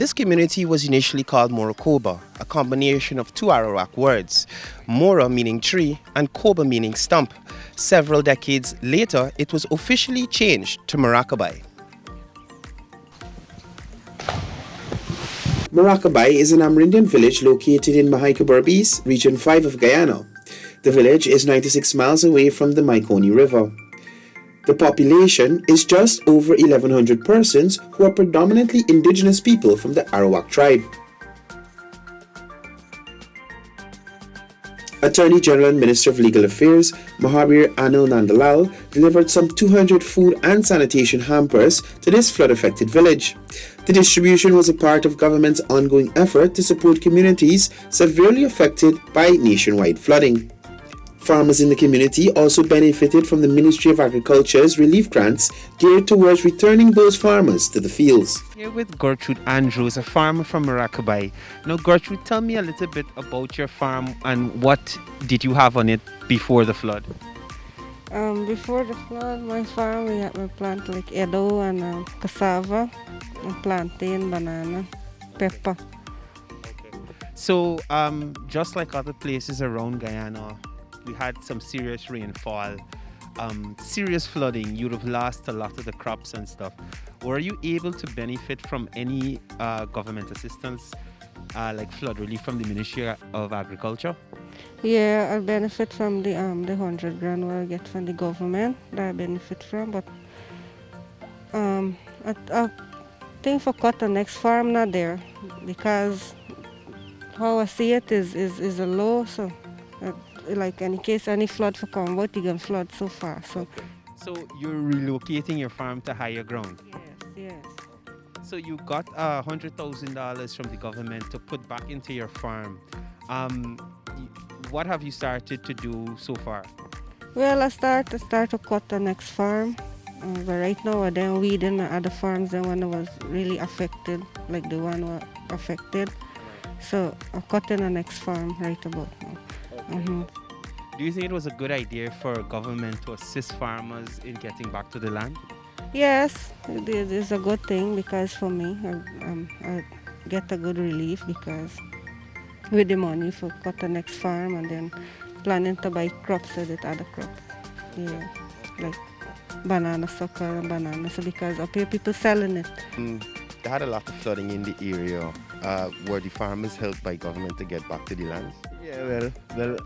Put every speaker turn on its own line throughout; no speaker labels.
This community was initially called Moraikobai, a combination of two Arawak words, Mora meaning tree and Koba meaning stump. Several decades later, it was officially changed to Moraikobai. Moraikobai is an Amerindian village located in Moraikobai, Region 5 of Guyana. The village is 96 miles away from the Maikoni River. The population is just over 1,100 persons who are predominantly indigenous people from the Arawak tribe. Attorney General and Minister of Legal Affairs Mahabir Anil Nandalal delivered some 200 food and sanitation hampers to this flood-affected village. The distribution was a part of government's ongoing effort to support communities severely affected by nationwide flooding. Farmers in the community also benefited from the Ministry of Agriculture's relief grants geared towards returning those farmers to the fields. Here with Gertrude Andrews, a farmer from Moraikobai. Now, Gertrude, tell me a little bit about your farm and what did you have on it before the flood?
Before the flood, my farm we plant like edo and cassava, and plantain, banana, pepper.
Okay. So, just like other places around Guyana, we had some serious rainfall, serious flooding. You'd have lost a lot of the crops and stuff. Were you able to benefit from any government assistance, like flood relief from the Ministry of Agriculture?
Yeah, I benefit from the 100 grand what I get from the government. That I benefit from, but I think for cut the next farm not there because how I see it is a low so. Like in case any flood for come out, you can flood so far. So
you're relocating your farm to higher ground?
Yes.
So you got $100,000 from the government to put back into your farm. What have you started to do so far?
Well, I start to cut the next farm. But right now I then weeding the other farms the one that was really affected, like the one was affected. So I'm cutting the next farm right about now.
Okay. Do you think it was a good idea for government to assist farmers in getting back to the land?
Yes, it is a good thing because for me, I get a good relief because with the money for cut the next farm and then planning to buy crops with it, other crops. Yeah, like banana sucker and banana, so because up here people selling it.
They had a lot of flooding in the area. Were the farmers helped by government to get back to the land?
Yeah, well,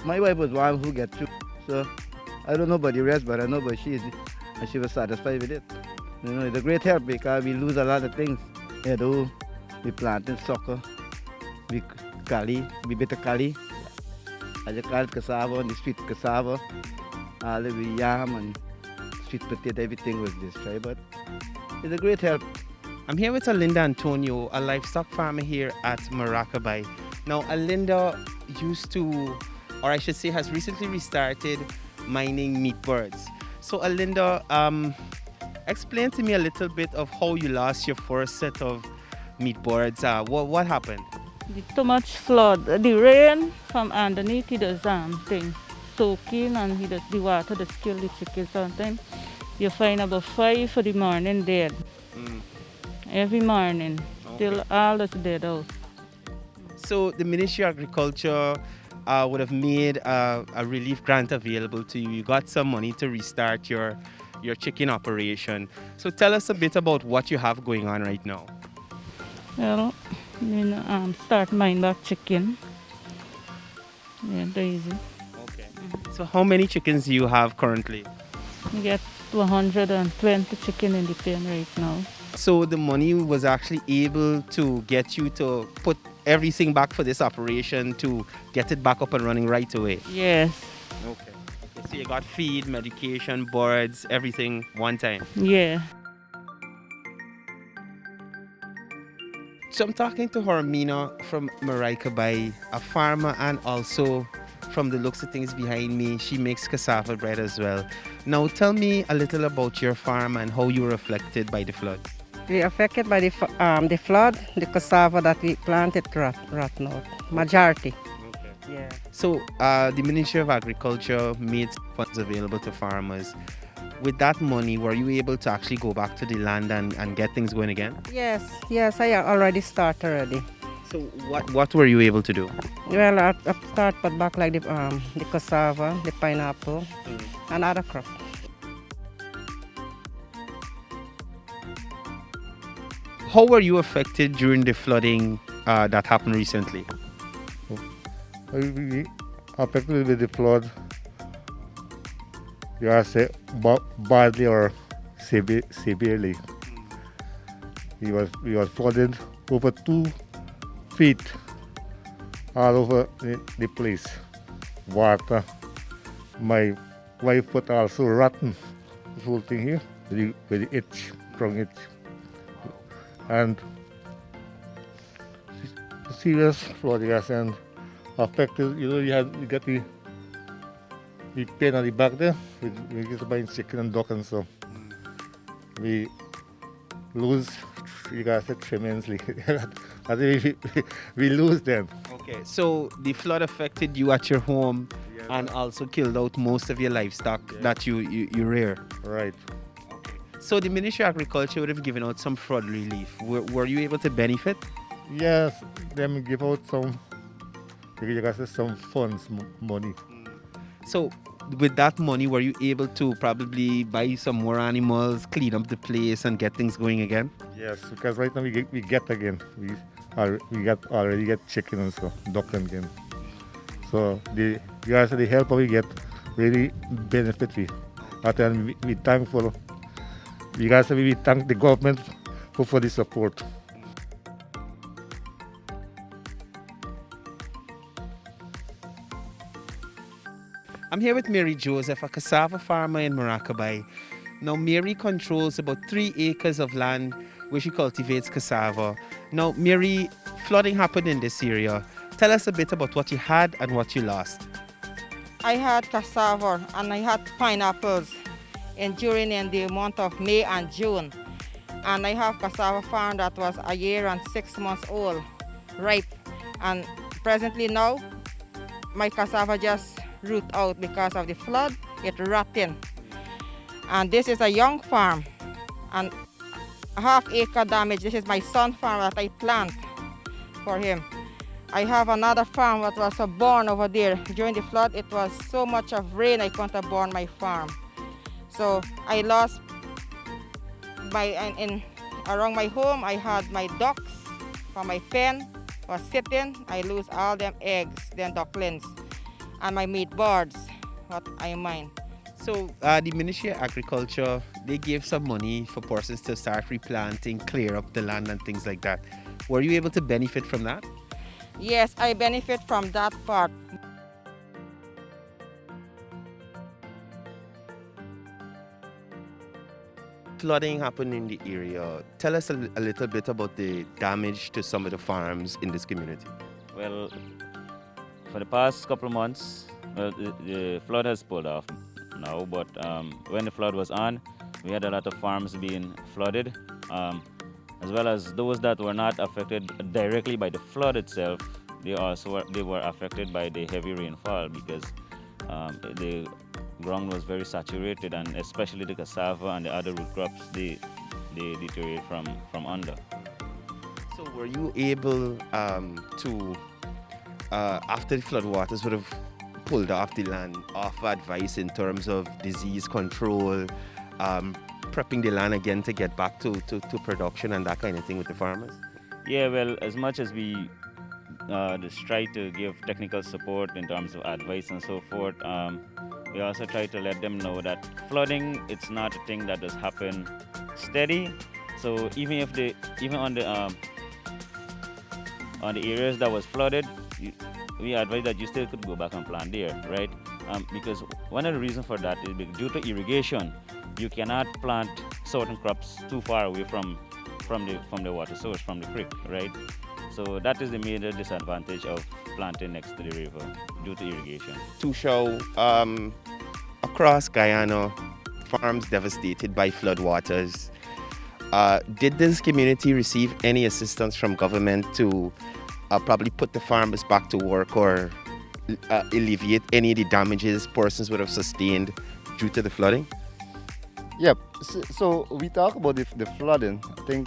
my wife was one who get through, so I don't know about the rest, but I know about she was satisfied with it. You know, it's a great help because we lose a lot of things. You know, we planted soccer, we bitter kali, I called cassava and the sweet cassava, all the yam and sweet potato, everything was destroyed, but it's a great help.
I'm here with Alinda Antonio, a livestock farmer here at Moraikobai. Now, Alinda used to, or I should say has recently restarted mining meat birds. So Alinda, explain to me a little bit of how you lost your first set of meat birds. What happened?
Too much flood. The rain from underneath, he does thing soaking and he does the water that kill the chicken sometimes. You find about 5 for the morning dead. Every morning, till all that's dead out.
So the Ministry of Agriculture would have made a relief grant available to you. You got some money to restart your chicken operation. So tell us a bit about what you have going on right now.
Well, start mine back chicken. Yeah, easy.
Okay. So how many chickens do you have currently?
We get 120 chicken in the pen right now.
So the money was actually able to get you to put everything back for this operation to get it back up and running right away?
Yes.
Okay. So you got feed, medication, boards, everything one time?
Yeah.
So I'm talking to Hormina from Moraikobai, a farmer and also from the looks of things behind me, she makes cassava bread as well. Now tell me a little about your farm and how you were affected by the flood.
We affected by the flood, the cassava that we planted rotten out, majority.
Okay.
Yeah.
So the Ministry of Agriculture made funds available to farmers. with that money, were you able to actually go back to the land and get things going again?
Yes, I already start already.
So what were you able to do?
Well, I start put back like the cassava, the pineapple, and other crop.
How were you affected during the flooding that happened recently?
We affected with the flood. You are say badly or severely. We was flooded over 2 feet all over the place. Water. My wife put also rotten this whole thing here with the itch, strong itch. And serious flood, yes, and affected, you get the pain on the back there. We get buying chicken and duck, and so we lose, you guys said, tremendously. I think we lose them.
Okay, so the flood affected you at your home and also killed out most of your livestock that you rear.
Right.
So the Ministry of Agriculture would have given out some flood relief. Were you able to benefit?
Yes, them give out some, you guys said, some funds, money.
So with that money, were you able to probably buy some more animals, clean up the place and get things going again?
Yes, because right now we get again. We already get chicken and so duck again. So the guys, the help we get really benefit we. And we thankful. We guys, we thank the government for the support.
I'm here with Mary Joseph, a cassava farmer in Moraikobai. Now, Mary controls about 3 acres of land where she cultivates cassava. Now, Mary, flooding happened in this area. Tell us a bit about what you had and what you lost.
I had cassava and I had pineapples during in the month of May and June. And I have cassava farm that was a year and 6 months old, ripe. And presently now, my cassava just root out because of the flood, it rotting. And this is a young farm, and a half-acre damage. This is my son's farm that I plant for him. I have another farm that was born over there. During the flood, it was so much of rain I couldn't have born my farm. So I lost around my home. I had my ducks for my pen was sitting. I lose all them eggs, them ducklings, and my meat birds, what I mine.
So the Ministry of Agriculture, they gave some money for persons to start replanting, clear up the land and things like that. Were you able to benefit from that?
Yes, I benefit from that part.
Flooding happened in the area. Tell us a little bit about the damage to some of the farms in this community.
Well, for the past couple of months, the flood has pulled off now, but when the flood was on, we had a lot of farms being flooded, as well as those that were not affected directly by the flood itself. They were affected by the heavy rainfall because the ground was very saturated, and especially the cassava and the other root crops, they deteriorate from under.
So were you able to, after the flood waters would have pulled off the land, offer advice in terms of disease control, prepping the land again to get back to production and that kind of thing with the farmers?
Yeah, well, as much as we just try to give technical support in terms of advice and so forth, we also try to let them know that flooding, it's not a thing that does happen steady. So even on the areas that was flooded, we advise that you still could go back and plant there, right? Because one of the reasons for that is due to irrigation. You cannot plant certain crops too far away from the water source, from the creek, right? So that is the major disadvantage of planting next to the river due to irrigation.
To show across Guyana, farms devastated by floodwaters. Did this community receive any assistance from government to probably put the farmers back to work or alleviate any of the damages persons would have sustained due to the flooding?
Yep. So we talk about the flooding. I think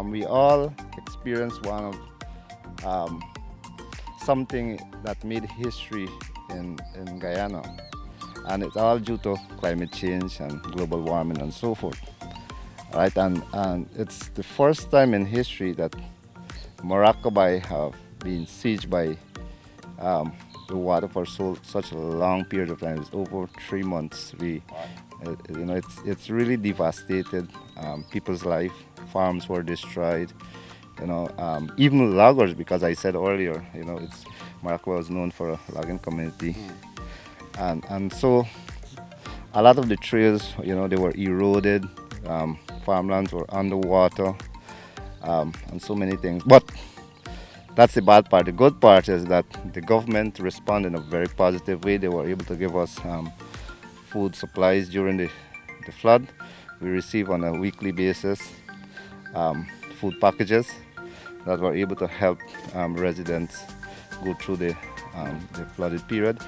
we all experienced one of something that made history in Guyana, and it's all due to climate change and global warming and so forth. Right, and it's the first time in history that Moraikobai have been sieged by the water for such a long period of time. It's over 3 months. It's really devastated people's life. Farms were destroyed. Even loggers, because I said earlier, it's Morocco was known for a logging community, and so a lot of the trails, they were eroded. Farmlands were underwater, and so many things. But that's the bad part. The good part is that the government responded in a very positive way. They were able to give us food supplies during the flood. We receive on a weekly basis food packages that were able to help residents go through the flooded period.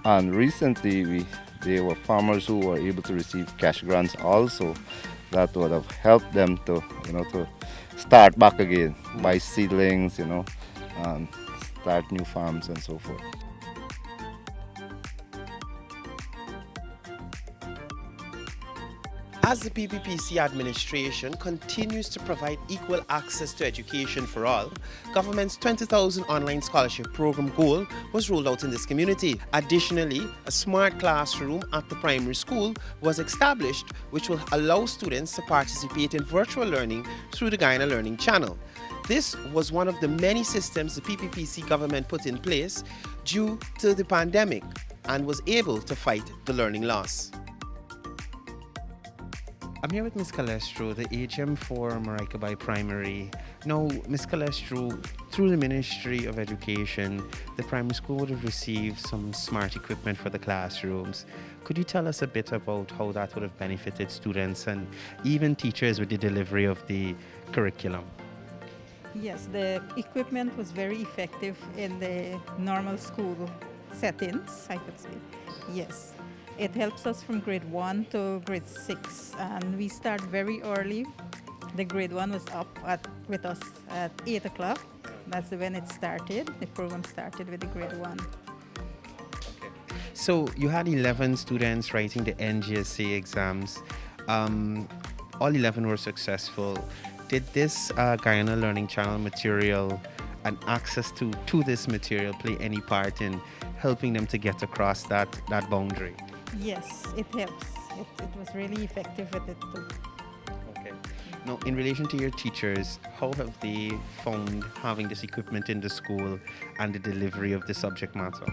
And recently, there were farmers who were able to receive cash grants also that would have helped them to start back again, buy seedlings, and start new farms and so forth.
As the PPPC administration continues to provide equal access to education for all, government's 20,000 online scholarship program goal was rolled out in this community. Additionally, a smart classroom at the primary school was established, which will allow students to participate in virtual learning through the Guyana Learning Channel. This was one of the many systems the PPPC government put in place due to the pandemic and was able to fight the learning loss. I'm here with Ms. Calestro, the AGM for Moraikobai Primary. Now, Ms. Calestro, through the Ministry of Education, the primary school would have received some smart equipment for the classrooms. Could you tell us a bit about how that would have benefited students and even teachers with the delivery of the curriculum?
Yes, the equipment was very effective in the normal school settings, I could say. Yes. It helps us from grade 1 to grade 6, and we start very early. The grade 1 was up with us at 8 o'clock. That's when it started. The program started with the grade 1.
Okay. So you had 11 students writing the NGSA exams. All 11 were successful. Did this Guyana Learning Channel material and access to this material play any part in helping them to get across that boundary?
Yes, it helps. It was really effective with it too.
Okay. Now, in relation to your teachers, how have they found having this equipment in the school and the delivery of the subject matter?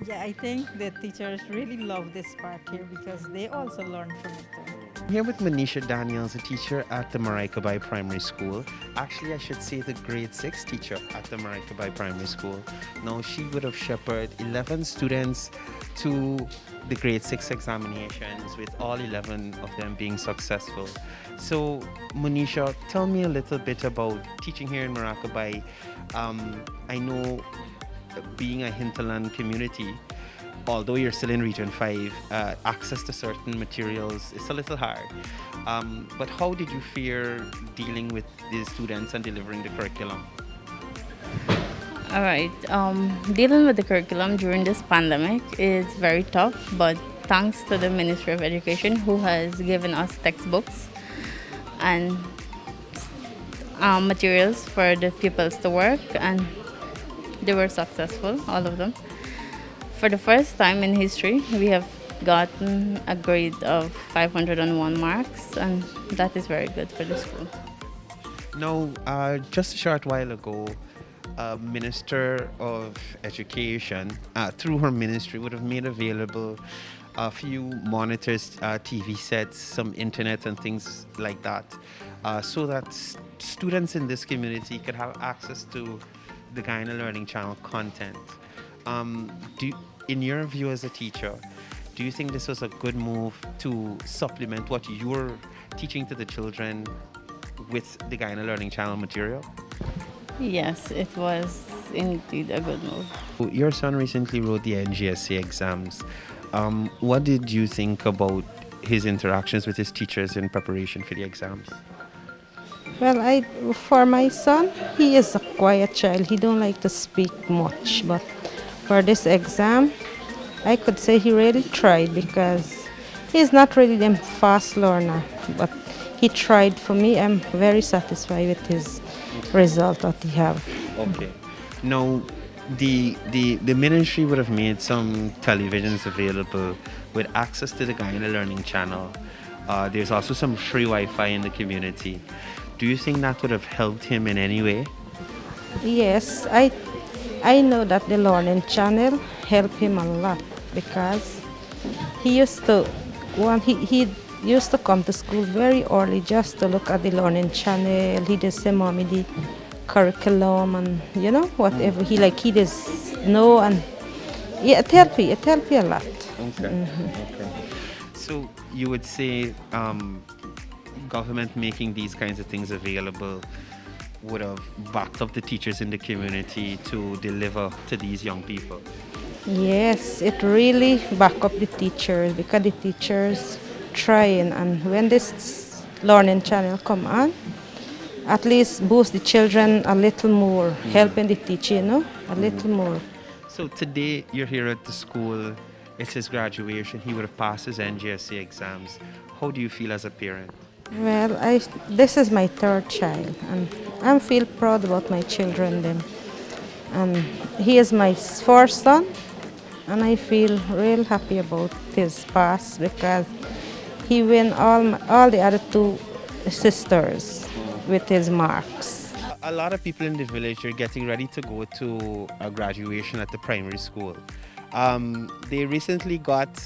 Yeah, I think the teachers really love this part here because they also learn from it too.
I'm here with Manisha Daniels, a teacher at the Moraikobai Primary School. Actually, I should say the grade 6 teacher at the Moraikobai Primary School. Now, she would have shepherded 11 students to the grade 6 examinations, with all 11 of them being successful. So, Manisha, tell me a little bit about teaching here in Moraikobai. I know being a hinterland community, although you're still in Region 5, access to certain materials is a little hard. But how did you fare dealing with these students and delivering the curriculum?
All right. Dealing with the curriculum during this pandemic is very tough, but thanks to the Ministry of Education, who has given us textbooks and materials for the pupils to work, and they were successful, all of them. For the first time in history, we have gotten a grade of 501 marks, and that is very good for the school.
Now, just a short while ago, Minister of Education, through her ministry, would have made available a few monitors, TV sets, some internet and things like that, so that students in this community could have access to the Guyana Learning Channel content. In your view as a teacher, do you think this was a good move to supplement what you're teaching to the children with the Guyana Learning Channel material?
Yes, it was indeed a good move.
Your son recently wrote the NGSA exams. What did you think about his interactions with his teachers in preparation for the exams?
Well, for my son, he is a quiet child. He don't like to speak much, but for this exam, I could say he really tried because he's not really a fast learner, but he tried. For me, I'm very satisfied with his result that he have.
Okay. Now, the ministry would have made some televisions available with access to the Guyana Learning Channel. There's also some free Wi-Fi in the community. Do you think that would have helped him in any way?
Yes, I know that the Learning Channel helped him a lot because he used to he used to come to school very early just to look at the Learning Channel. He just say, "Mommy, the curriculum and whatever he just know, and yeah, it helped me a lot."
Okay. Okay. So you would say government making these kinds of things available would have backed up the teachers in the community to deliver to these young people?
Yes, it really back up the teachers because the teachers trying, and when this Learning Channel come on, at least boost the children a little more, helping the teacher, a little more.
So today you're here at the school, it's his graduation, he would have passed his NGSC exams. How do you feel as a parent?
Well, this is my third child, and I feel proud about my children then. And he is my first son, and I feel real happy about his pass because he win all the other two sisters with his marks.
A lot of people in the village are getting ready to go to a graduation at the primary school. They recently got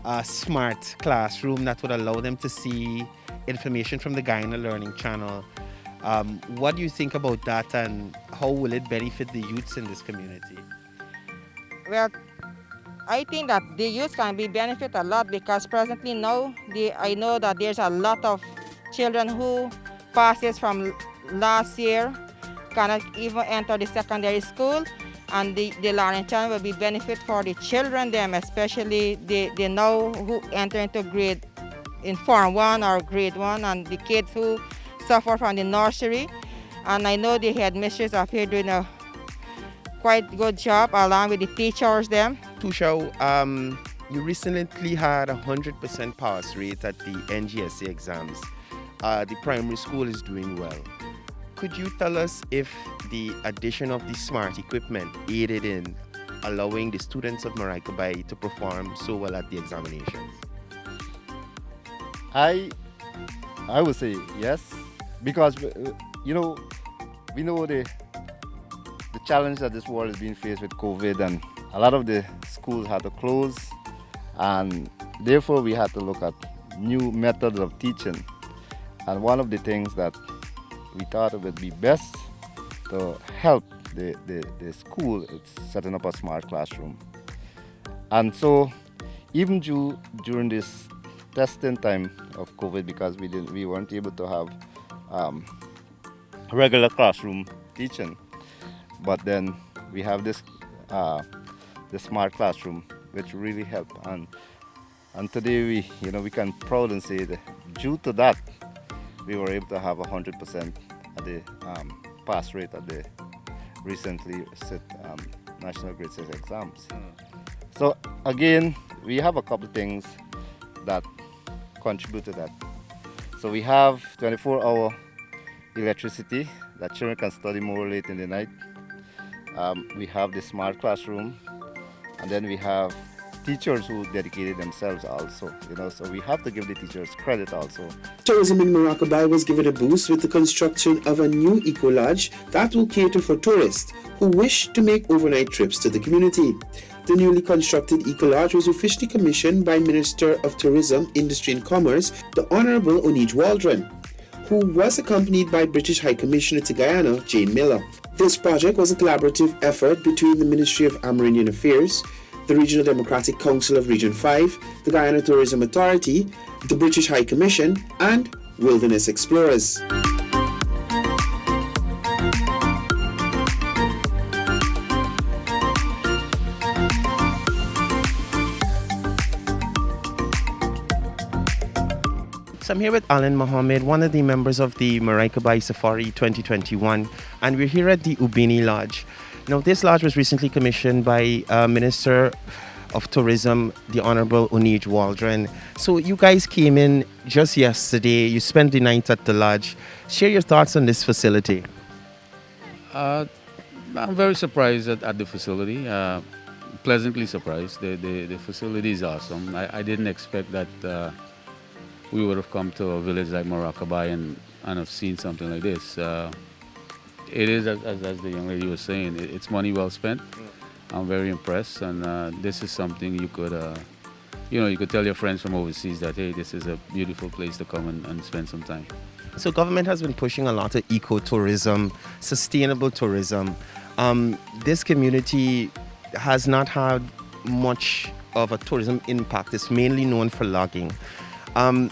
a smart classroom that would allow them to see information from the Guyana Learning Channel. What do you think about that, and how will it benefit the youths in this community?
Well, I think that the youth can be benefit a lot because presently now I know that there's a lot of children who passes from last year cannot even enter the secondary school, and the Learning Channel will be benefit for the children them, especially they know who enter into grade in Form 1 or Grade 1, and the kids who suffer from the nursery. And I know the headmistress of here doing a quite good job along with the teachers them.
Tushao, you recently had 100% pass rate at the NGSA exams. The primary school is doing well. Could you tell us if the addition of the smart equipment aided in allowing the students of Moraikobai to perform so well at the examinations?
I would say yes, because we know the challenge that this world is being faced with COVID, and a lot of the schools had to close, and therefore we had to look at new methods of teaching. And one of the things that we thought it would be best to help the school is setting up a smart classroom. And so even during this testing time of COVID, because we weren't able to have regular classroom teaching, but then we have this the smart classroom, which really helped. And today we can proudly say that due to that, we were able to have 100% at the pass rate at the recently set National Grade 6 exams. So again, we have a couple things that contribute to that. So we have 24-hour electricity that children can study more late in the night. We have the smart classroom, and then we have teachers who dedicated themselves also, so we have to give the teachers credit also.
Tourism in Moraikobai was given a boost with the construction of a new eco-lodge that will cater for tourists who wish to make overnight trips to the community. The newly constructed eco-lodge was officially commissioned by Minister of Tourism, Industry and Commerce, the Honourable Onij Waldron, who was accompanied by British High Commissioner to Guyana, Jane Miller. This project was a collaborative effort between the Ministry of Amerindian Affairs, the Regional Democratic Council of Region 5, the Guyana Tourism Authority, the British High Commission, and Wilderness Explorers. So I'm here with Alan Mohammed, one of the members of the Moraikobai Safari 2021, and we're here at the Ubini Lodge. Now, this lodge was recently commissioned by Minister of Tourism, the Honorable Onij Waldron. So you guys came in just yesterday, you spent the night at the lodge. Share your thoughts on this facility.
I'm very surprised at the facility, pleasantly surprised. The facility is awesome. I didn't expect that we would have come to a village like Moraikobai and have seen something like this. It is, as the young lady was saying, it's money well spent. I'm very impressed, and this is something you could, you could tell your friends from overseas that, hey, this is a beautiful place to come and spend some time.
So government has been pushing a lot of eco-tourism, sustainable tourism. This community has not had much of a tourism impact. It's mainly known for logging.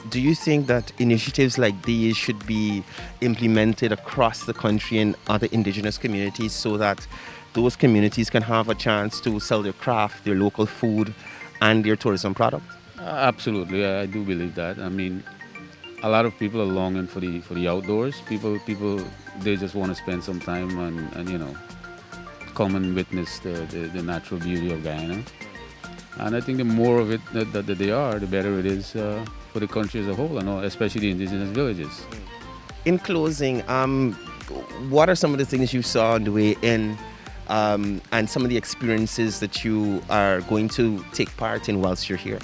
Do you think that initiatives like these should be implemented across the country in other indigenous communities so that those communities can have a chance to sell their craft, their local food, and their tourism product?
Absolutely, I do believe that. I mean, a lot of people are longing for the outdoors. People, they just want to spend some time and come and witness the natural beauty of Guyana. And I think the more of it that they are, the better it is for the country as a whole, and especially the indigenous villages.
In closing, what are some of the things you saw on the way in, and some of the experiences that you are going to take part in whilst you're here?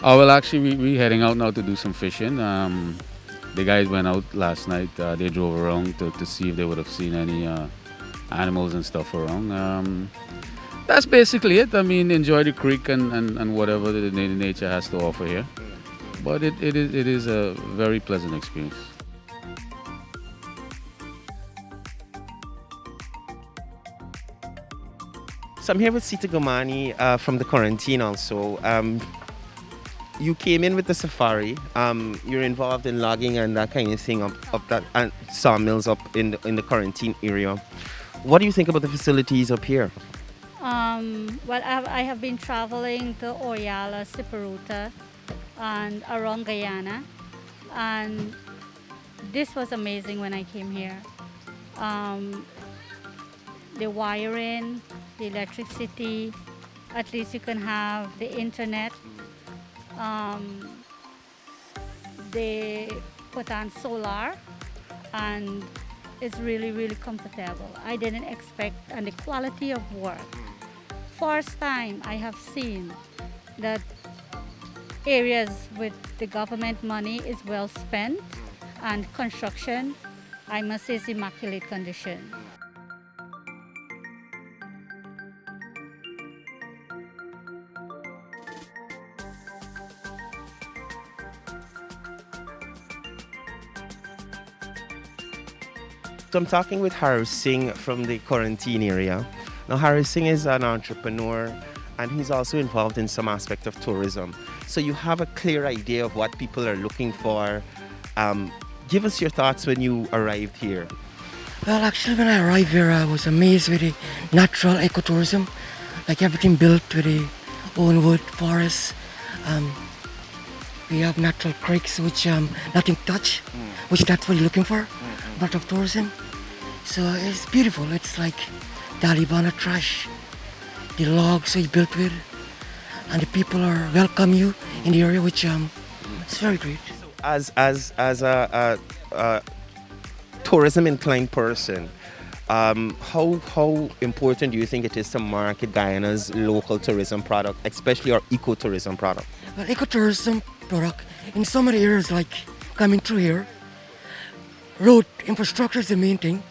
Oh, well, actually, we're heading out now to do some fishing. The guys went out last night. They drove around to see if they would have seen any animals and stuff around. That's basically it. I mean, enjoy the creek and whatever the nature has to offer here. But it is a very pleasant experience.
So I'm here with Sita Gomani from the quarantine also. You came in with the safari. You're involved in logging and that kind of thing up that and sawmills up in the quarantine area. What do you think about the facilities up here?
Well, I have been traveling to Oyala, Siparuta, and around Guyana, and this was amazing when I came here. The wiring, the electricity, at least you can have the internet. They put on solar, and it's really, really comfortable. I didn't expect, and the quality of work. First time I have seen that areas with the government money is well spent, and construction, I must say, is immaculate condition.
So I'm talking with Harry Singh from the quarantine area. Now, Harry Singh is an entrepreneur and he's also involved in some aspect of tourism. So you have a clear idea of what people are looking for. Give us your thoughts when you arrived here.
Well, actually, when I arrived here, I was amazed with the natural ecotourism, like everything built with the own wood, forests. We have natural creeks which nothing touch, which that's what you're looking for, part of tourism. So it's beautiful. It's like Talibana trash, the logs we built with, and the people are welcome you in the area, which it's very great.
As a tourism inclined person, how important do you think it is to market Guyana's local tourism product, especially our ecotourism product?
Well, ecotourism product in some of the areas, like coming through here, road infrastructure is the main thing.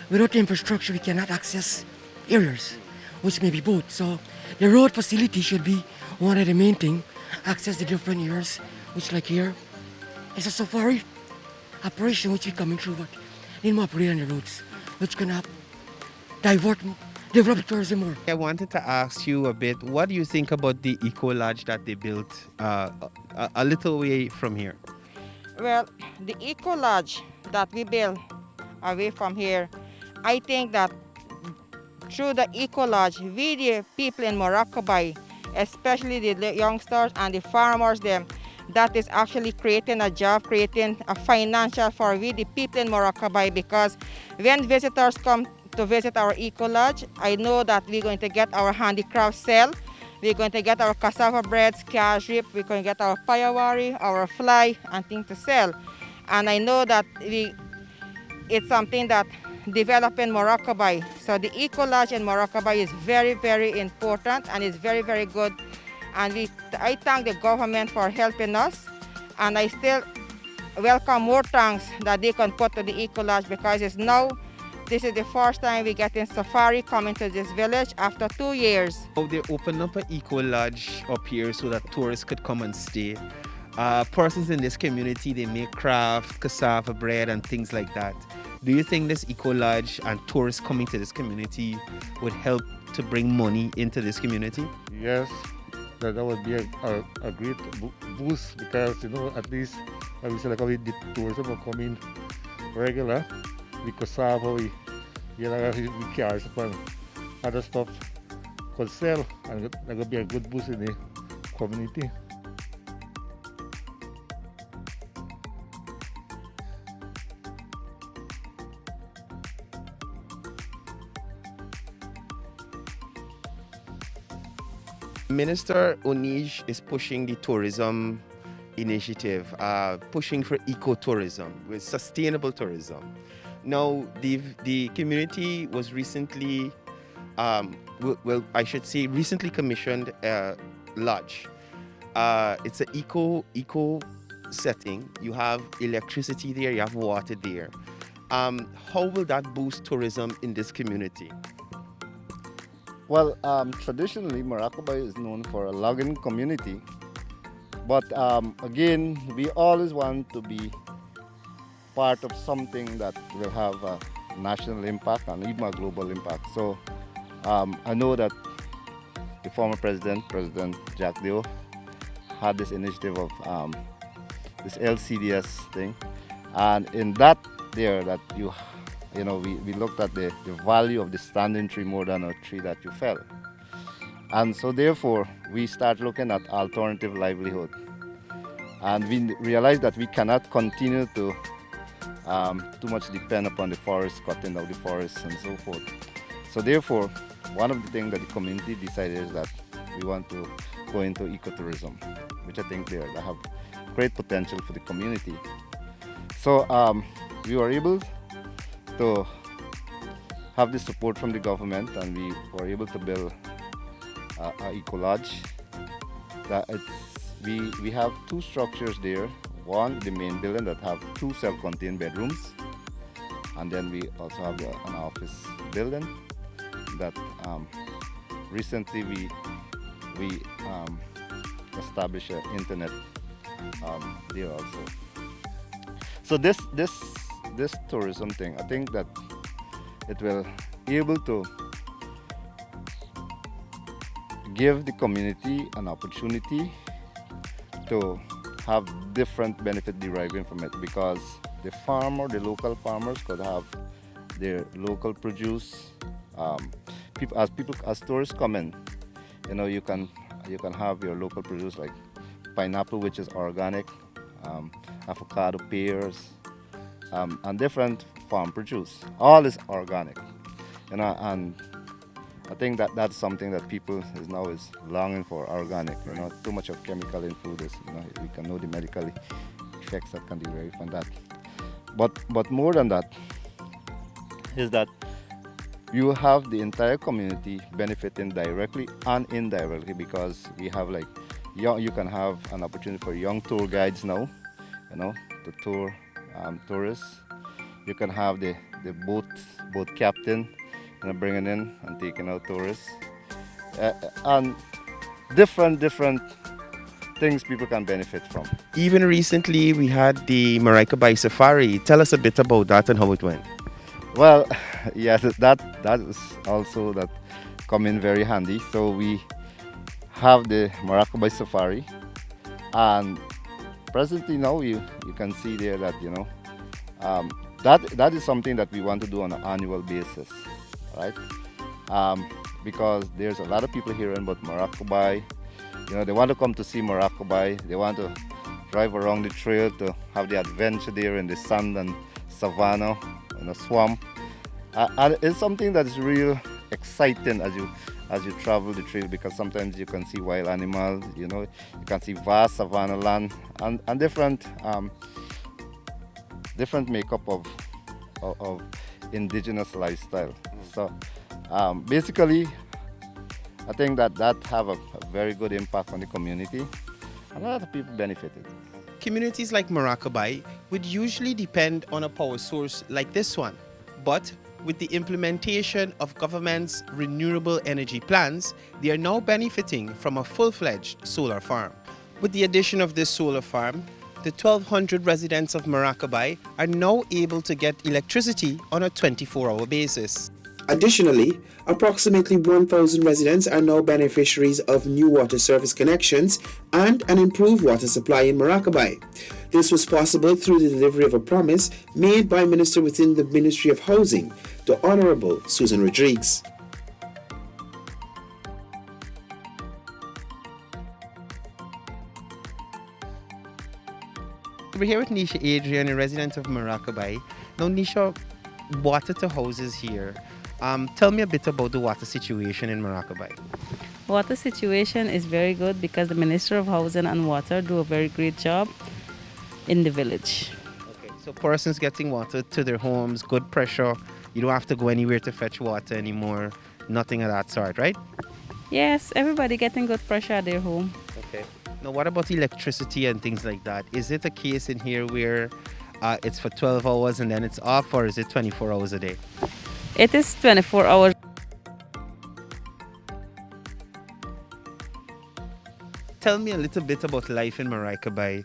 Without the infrastructure, we cannot access areas, which may be both. So the road facility should be one of the main thing. Access the different areas, which like here, it's a safari operation which we coming through, but need more operate on the roads, which can help develop tourism more.
I wanted to ask you a bit, what do you think about the eco lodge that they built a little way from here?
Well, the eco lodge that we built away from here, I think that through the eco lodge, we the people in Moraikobai, especially the youngsters and the farmers, them, that is actually creating a job, creating a financial for we, the people in Moraikobai, because when visitors come to visit our eco lodge, I know that we're going to get our handicraft sell, we're going to get our cassava breads, cash rip, we're going to get our payawari, our fly, and things to sell. And I know that it's something that develop in Moraikobai. So the eco lodge in Moraikobai is very, very important and is very, very good. And I thank the government for helping us. And I still welcome more thanks that they can put to the eco lodge, because this is the first time we get in safari coming to this village after 2 years.
They opened up an eco lodge up here so that tourists could come and stay. Persons in this community, they make craft, cassava bread and things like that. Do you think this eco lodge and tourists coming to this community would help to bring money into this community?
Yes, that would be a great boost, because at least we say like the tourism will come in regular, the cassava we cars and other stuff could sell, and that would be a good boost in the community.
Minister Onij is pushing the tourism initiative, pushing for ecotourism, with sustainable tourism. Now, the community was recently, recently commissioned a lodge. It's an eco setting. You have electricity there, you have water there. How will that boost tourism in this community?
Well, traditionally, Moraikobai is known for a logging community. But again, we always want to be part of something that will have a national impact and even a global impact. So I know that the former President Jack Deo, had this initiative of this LCDS thing. And in that there, that we looked at the value of the standing tree more than a tree that you fell. And so therefore, we start looking at alternative livelihood. And we realized that we cannot continue to too much depend upon the forest, cutting down the forests and so forth. So therefore, one of the things that the community decided is that we want to go into ecotourism, which I think they have great potential for the community. So we were able to have the support from the government, and we were able to build an eco lodge. We have two structures there. One, the main building that have two self-contained bedrooms, and then we also have an office building that recently we established an internet there also. So this tourism thing, I think that it will be able to give the community an opportunity to have different benefit deriving from it, because the local farmers could have their local produce. As tourists come in, you can have your local produce like pineapple, which is organic, avocado, pears, and different farm produce. All is organic, and I think that that's something that people is longing for, organic. Too much of chemical in food is, we can know the medical effects that can derive from that. But more than that is that you have the entire community benefiting directly and indirectly, because we have you can have an opportunity for young tour guides now, to tour tourists. You can have the boat captain, bringing in and taking out tourists, and different things people can benefit from.
Even recently, we had the Moraikobai Safari. Tell us a bit about that and how it went.
Well, yes, that is also that come in very handy. So we have the Moraikobai Safari, and presently now you can see there that that is something that we want to do on an annual basis, right? Because there's a lot of people hearing about Moraikobai. They want to come to see Moraikobai. They want to drive around the trail, to have the adventure there in the sand and savanna and a swamp. And it's something that's real exciting as you travel the trail, because sometimes you can see wild animals, you know, you can see vast savanna land and different makeup of indigenous lifestyle. So basically, I think that have a very good impact on the community. A lot of people benefited.
Communities like Moraikobai would usually depend on a power source like this one, but with the implementation of government's renewable energy plans, they are now benefiting from a full-fledged solar farm. With the addition of this solar farm, the 1,200 residents of Moraikobai are now able to get electricity on a 24-hour basis. Additionally, approximately 1,000 residents are now beneficiaries of new water service connections and an improved water supply in Moraikobai. This was possible through the delivery of a promise made by Minister within the Ministry of Housing, the Honorable Susan Rodriguez. We're here with Nisha Adrian, a resident of Moraikobai. Now, Nisha, water to houses here. Tell me a bit about the water situation in Moraikobai.
Water situation is very good because the Minister of Housing and Water do a very great job in the village.
Okay, so persons getting water to their homes, good pressure, you don't have to go anywhere to fetch water anymore, nothing of that sort, right?
Yes, everybody getting good pressure at their home.
Okay. Now, what about electricity and things like that? Is it a case in here where it's for 12 hours and then it's off, or is it 24 hours a day?
It is 24 hours.
Tell me a little bit about life in Moraikobai.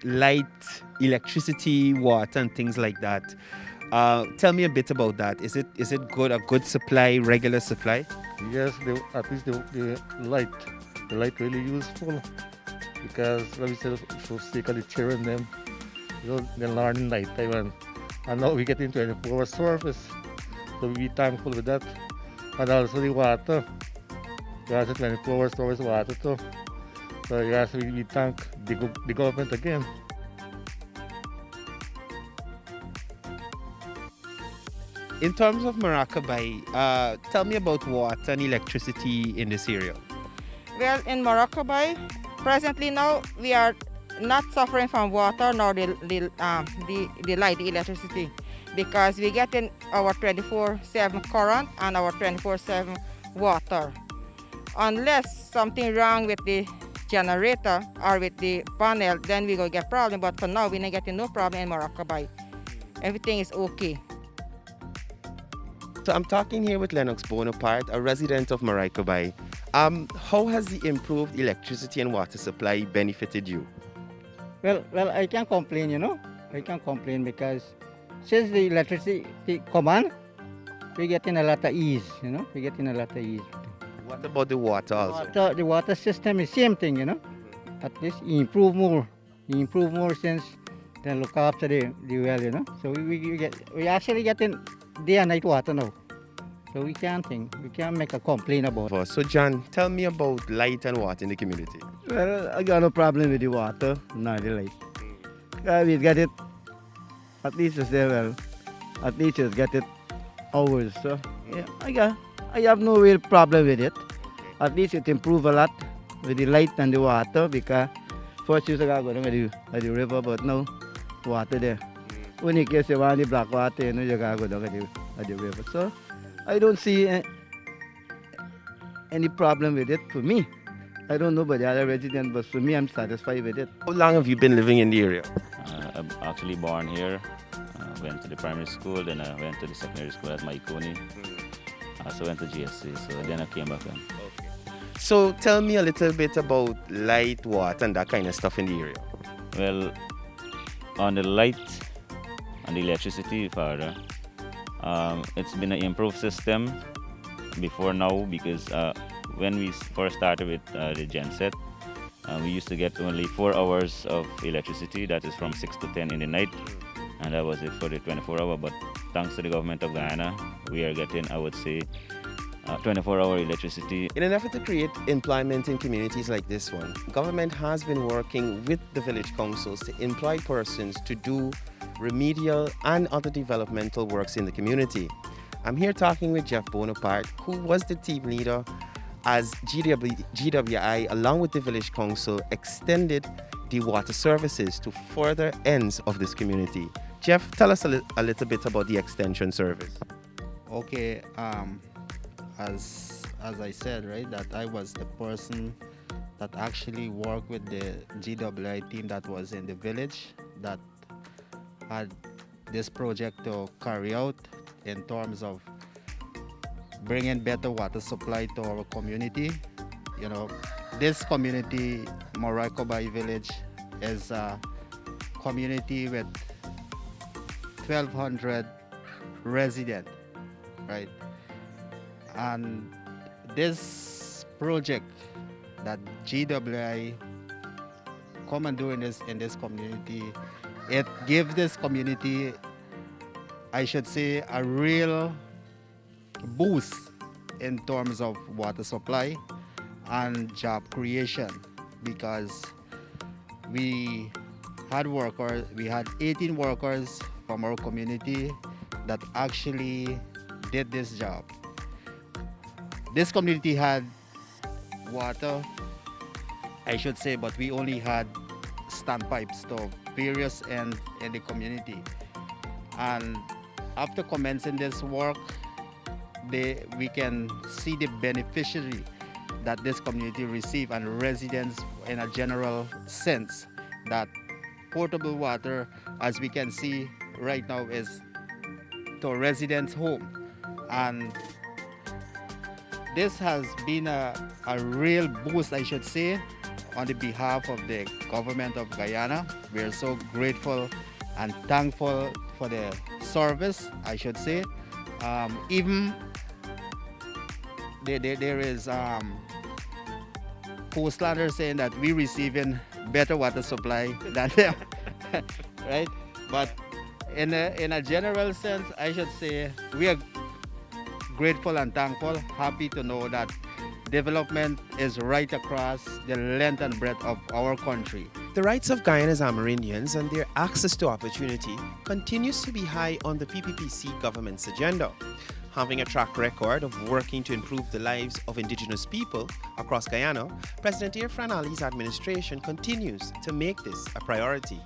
Light, electricity, water, and things like that. Tell me a bit about that. Is it good? A good supply, regular supply?
Yes, at least the light really useful, because let me say, so sick of the children them, you know, they learn in night time, and now we get into 24-hour service, so we be thankful with that. And also the water, we have 24-hour service water too, so yes, we thank the government again.
In terms of Moraikobai, tell me about water and electricity in this area.
Well, in Moraikobai, presently now we are not suffering from water nor the light, the electricity, because we get in our 24/7 current and our 24/7 water. Unless something wrong with the generator or with the panel, then we go get problem. But for now, we're not getting no problem in Moraikobai. Everything is okay.
So I'm talking here with Lennox Bonaparte, a resident of Moraikobai. How has the improved electricity and water supply benefited you?
Well, I can't complain, you know. I can't complain because since the electricity come on, we're getting a lot of ease, you know. We're getting a lot of ease.
What about the water also?
The water system is same thing, you know. At least improve more. Improve more since they look after the well, you know. So we actually getting day and night water now. So we can't make a complaint about it.
So John, tell me about light and water in the community.
Well, I got no problem with the water, not the light. We get it, at least it's there, well, at least it's get it hours. So yeah, I have no real problem with it. At least it improve a lot with the light and the water, because first you gotta go down at the river, but now water there. When you get you want the black water, you know, you gotta go down at the river. So I don't see any problem with it for me. I don't know about the other residents, but for me, I'm satisfied with it.
How long have you been living in the area?
I'm actually born here. Went to the primary school, then I went to the secondary school at Moraikobai. I also went to GSC, so then I came back home.
So tell me a little bit about light, water, and that kind of stuff in the area.
Well, on the light and the electricity, Father, it's been an improved system before now, because when we first started with the genset, we used to get only 4 hours of electricity, that is from 6 to 10 in the night, and that was it for the 24 hour. But thanks to the government of Guyana, we are getting, I would say, 24-hour electricity.
In an effort to create employment in communities like this one, government has been working with the village councils to employ persons to do remedial and other developmental works in the community. I'm here talking with Jeff Bonaparte, who was the team leader as GWI, along with the village council, extended the water services to further ends of this community. Jeff, tell us a little bit about the extension service.
Okay, as I said, right, that I was the person that actually worked with the GWI team that was in the village that had this project to carry out in terms of bringing better water supply to our community. You know, this community, Moraikobai village, is a community with 1,200 residents, right? And this project that GWI come and do in this community, it gives this community, I should say, a real boost in terms of water supply and job creation, because we had 18 workers from our community that actually did this job. This community had water, I should say, but we only had standpipes to various ends in the community. And after commencing this work, we can see the beneficiary that this community receive, and residents in a general sense, that potable water, as we can see right now, is to residents' home. And this has been a real boost, I should say, on the behalf of the government of Guyana. We are so grateful and thankful for the service, I should say. Even there is coastlanders saying that we're receiving better water supply than them, right? But in a general sense, I should say we are grateful and thankful, happy to know that development is right across the length and breadth of our country.
The rights of Guyana's Amerindians and their access to opportunity continues to be high on the PPPC government's agenda. Having a track record of working to improve the lives of indigenous people across Guyana, President Irfan Ali's administration continues to make this a priority.